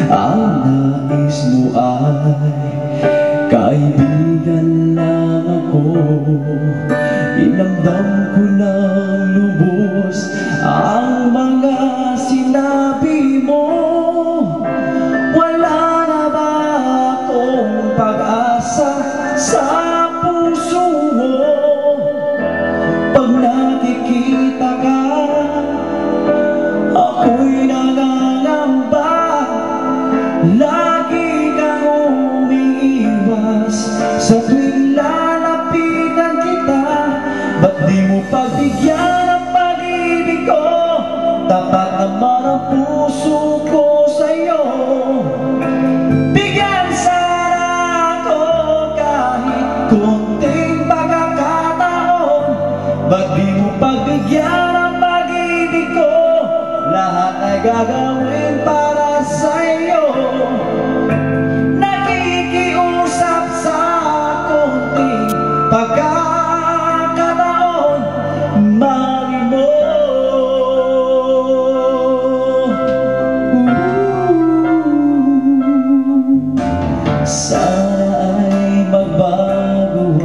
Ang nais mo ay kaibigan lang ako. Inamdam ko ng lubos ang mga sinabi mo. Wala na ba akong pag-asa sa puso mo? Pag nakikita ka, ako'y nangangamba. Lagi kang umiiwas sa tuwing lalapitan kita. Ba't di mo pagbigyan ang pag-ibig ko? Tapat naman ang puso ko sa'yo. Bigyan sana ako kahit konting pagkakataon. Ba't di mo pagbigyan ang pag-ibig ko? Lahat ay gagawin para sa'yo. Nakikiusap sa konting pagkakataon, mahal mo. Sana ay magbago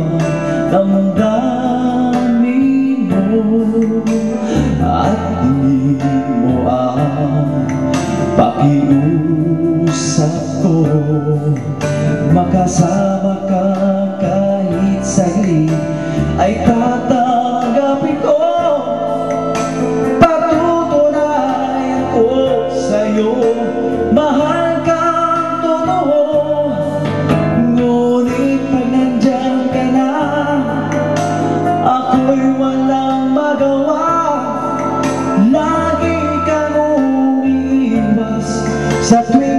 ang damdamin mo at hindi mo ang pakiusap ko. Makasama ka kahit saglit ay tatanggapin ko. Patutunayan ko sa'yo, mahal kang totoo. Ngunit pag nandyan ka na, ako'y walang magawa. Lagi kang umiiwas sa tuwing